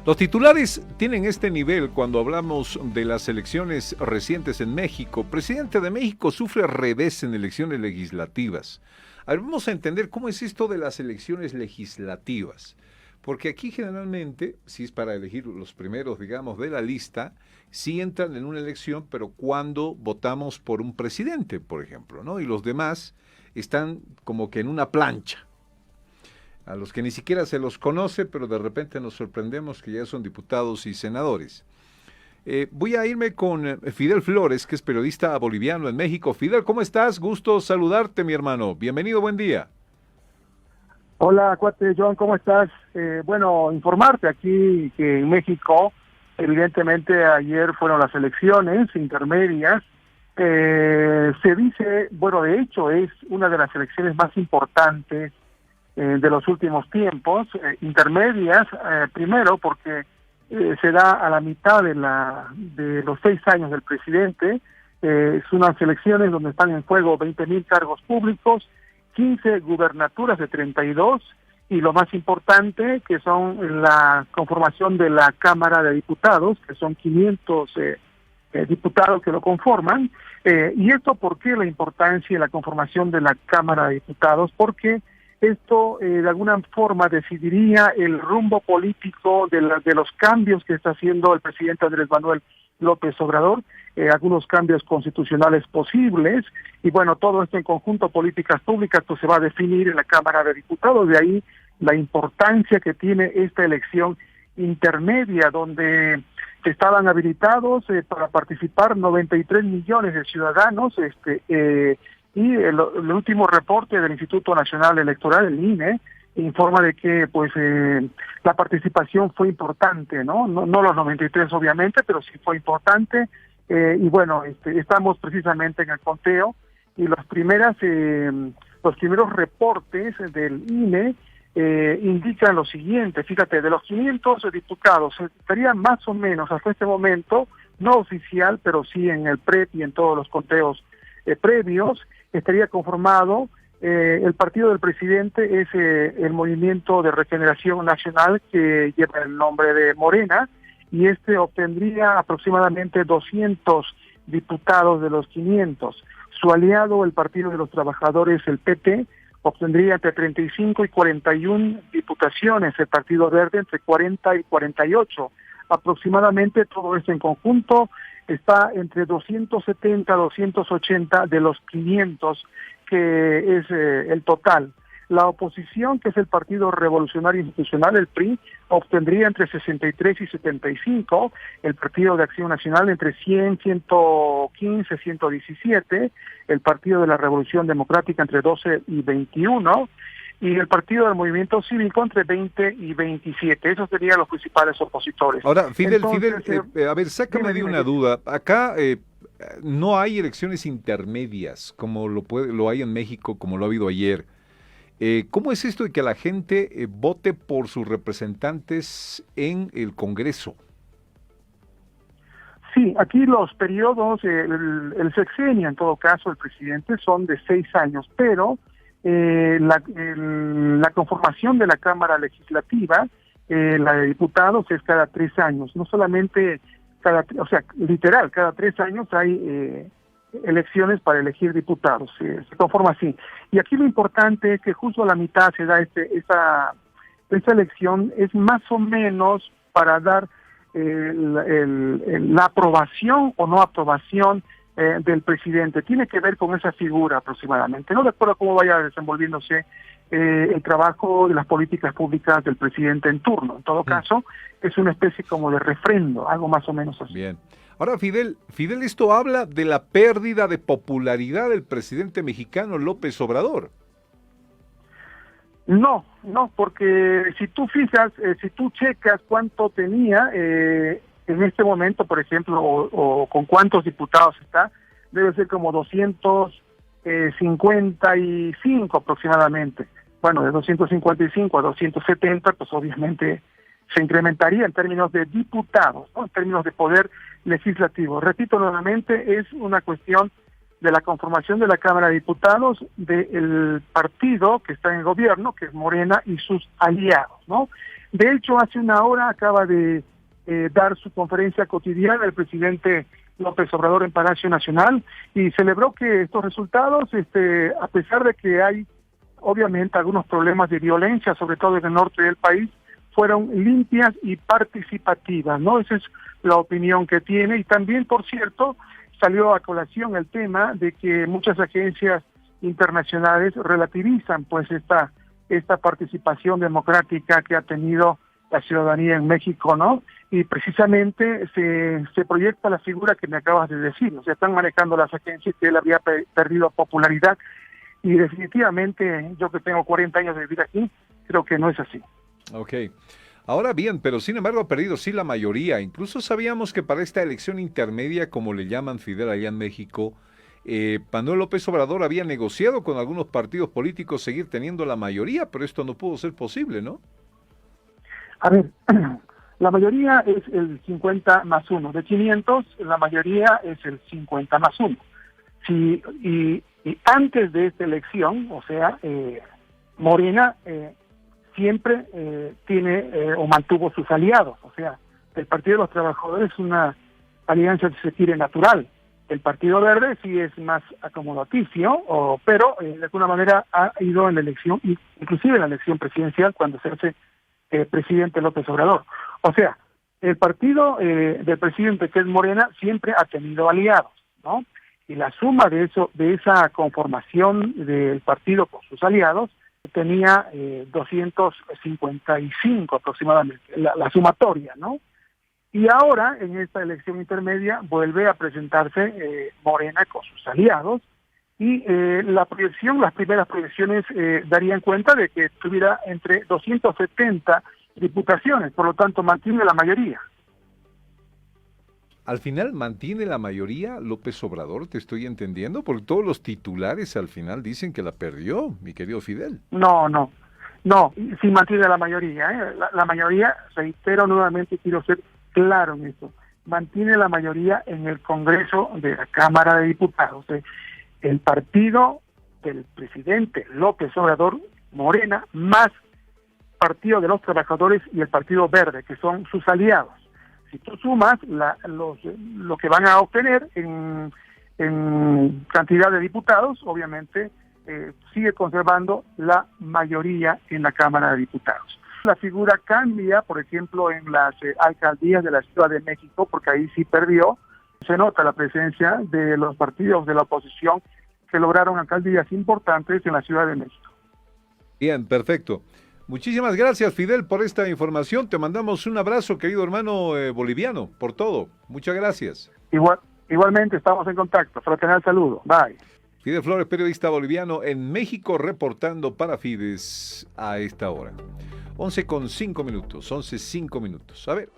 Los titulares tienen este nivel cuando hablamos de las elecciones recientes en México. Presidente de México sufre revés en elecciones legislativas. A ver, vamos a entender cómo es esto de las elecciones legislativas. Porque aquí generalmente, si es para elegir los primeros, digamos, de la lista, sí entran en una elección, pero cuando votamos por un presidente, por ejemplo, ¿no? Y los demás están como que en una plancha, a los que ni siquiera se los conoce, pero de repente nos sorprendemos que ya son diputados y senadores. Voy a irme con Fidel Flores, que es periodista boliviano en México. Fidel, ¿cómo estás? Gusto saludarte, mi hermano. Bienvenido, buen día. Hola, cuate John, ¿cómo estás? Bueno, informarte aquí que en México, evidentemente ayer fueron las elecciones intermedias. Se dice, bueno, de hecho es una de las elecciones más importantes de los últimos tiempos, intermedias, primero porque se da a la mitad de los 6 años del presidente. Son unas elecciones donde están en juego 20,000 cargos públicos, 15 gubernaturas de 32, y lo más importante que son la conformación de la Cámara de Diputados, que son 500 diputados que lo conforman. ¿Y esto por qué la importancia de la conformación de la Cámara de Diputados? Porque esto de alguna forma decidiría el rumbo político de los cambios que está haciendo el presidente Andrés Manuel López Obrador, algunos cambios constitucionales posibles, y bueno, todo esto en conjunto, políticas públicas, pues se va a definir en la Cámara de Diputados. De ahí la importancia que tiene esta elección intermedia, donde estaban habilitados para participar 93 millones de ciudadanos, y el último reporte del Instituto Nacional Electoral, el INE, informa de que pues la participación fue importante, ¿no? No los 93 obviamente, pero sí fue importante, y bueno, estamos precisamente en el conteo, y los primeros reportes del INE indican lo siguiente. Fíjate, de los 500 diputados, estarían más o menos hasta este momento, no oficial, pero sí en el PREP y en todos los conteos previos, estaría conformado. El partido del presidente es el Movimiento de Regeneración Nacional, que lleva el nombre de Morena, y obtendría aproximadamente 200 diputados de los 500. Su aliado, el Partido de los Trabajadores, el PT, obtendría entre 35 y 41 diputaciones, el Partido Verde entre 40 y 48. Aproximadamente todo esto en conjunto está entre 270 a 280 de los 500, que es el total. La oposición, que es el Partido Revolucionario Institucional, el PRI, obtendría entre 63 y 75, el Partido de Acción Nacional entre 100, 115, 117, el Partido de la Revolución Democrática entre 12 y 21, y el Partido del Movimiento Cívico entre 20 y 27. Esos serían los principales opositores. Ahora, Fidel, Entonces, a ver, sácame de una duda. Acá no hay elecciones intermedias como lo hay en México, como lo ha habido ayer. ¿Cómo es esto de que la gente vote por sus representantes en el Congreso? Sí, aquí los periodos, el sexenio en todo caso, el presidente, son de 6 años, pero la conformación de la Cámara Legislativa, la de diputados, es cada 3 años. No solamente literal, cada 3 años hay elecciones para elegir diputados. Se conforma así. Y aquí lo importante es que justo a la mitad se da esta elección, es más o menos para dar la aprobación o no aprobación del presidente. Tiene que ver con esa figura aproximadamente, no de acuerdo a cómo vaya desenvolviéndose el trabajo de las políticas públicas del presidente en turno. En todo caso, es una especie como de refrendo, algo más o menos así. Bien. Ahora, Fidel, esto habla de la pérdida de popularidad del presidente mexicano López Obrador. No, porque si tú fijas, si tú checas cuánto tenía en este momento, por ejemplo, o con cuántos diputados está, debe ser como 255 aproximadamente. Bueno, de 255 a 270, pues obviamente se incrementaría en términos de diputados, ¿no? En términos de poder legislativo. Repito nuevamente, es una cuestión de la conformación de la Cámara de Diputados del partido que está en el gobierno, que es Morena, y sus aliados, ¿no? De hecho, hace una hora acaba de dar su conferencia cotidiana el presidente López Obrador en Palacio Nacional y celebró que estos resultados, a pesar de que hay obviamente algunos problemas de violencia, sobre todo en el norte del país, fueron limpias y participativas, ¿no? Esa es la opinión que tiene. Y también, por cierto, salió a colación el tema de que muchas agencias internacionales relativizan pues esta participación democrática que ha tenido la ciudadanía en México, ¿no? Y precisamente se proyecta la figura que me acabas de decir, o sea, están manejando las agencias que él había perdido popularidad, y definitivamente yo que tengo 40 años de vivir aquí, creo que no es así. Ok. Ahora bien, pero sin embargo ha perdido sí la mayoría. Incluso sabíamos que para esta elección intermedia, como le llaman Fidel allá en México, Manuel López Obrador había negociado con algunos partidos políticos seguir teniendo la mayoría, pero esto no pudo ser posible, ¿no? A ver, la mayoría es el 50+1. De 500, la mayoría es el 50+1. Sí, y antes de esta elección, o sea, Morena siempre tiene o mantuvo sus aliados. O sea, el Partido de los Trabajadores es una alianza, si se quiere, natural. El Partido Verde sí es más acomodaticio, pero de alguna manera ha ido en la elección, inclusive en la elección presidencial, cuando se hace presidente López Obrador. O sea, el partido del presidente, que es Morena, siempre ha tenido aliados, ¿no? Y la suma de esa conformación del partido con sus aliados tenía 255 aproximadamente, la sumatoria, ¿no? Y ahora, en esta elección intermedia, vuelve a presentarse Morena con sus aliados, y las primeras proyecciones darían cuenta de que tuviera entre 270 diputaciones, por lo tanto mantiene la mayoría. Al final mantiene la mayoría López Obrador, te estoy entendiendo, porque todos los titulares al final dicen que la perdió, mi querido Fidel. No, sí mantiene la mayoría, la mayoría, reitero nuevamente, quiero ser claro en esto, mantiene la mayoría en el Congreso de la Cámara de Diputados. El partido del presidente López Obrador, Morena, más Partido de los Trabajadores y el Partido Verde, que son sus aliados. Si tú sumas lo que van a obtener en cantidad de diputados, obviamente sigue conservando la mayoría en la Cámara de Diputados. La figura cambia, por ejemplo, en las alcaldías de la Ciudad de México, porque ahí sí perdió. Se nota la presencia de los partidos de la oposición que lograron alcaldías importantes en la Ciudad de México. Bien, perfecto. Muchísimas gracias, Fidel, por esta información. Te mandamos un abrazo, querido hermano boliviano, por todo. Muchas gracias. Igualmente, estamos en contacto. Fraternal saludo. Bye. Fidel Flores, periodista boliviano en México, reportando para Fides a esta hora. 11:05, 11:05. A ver.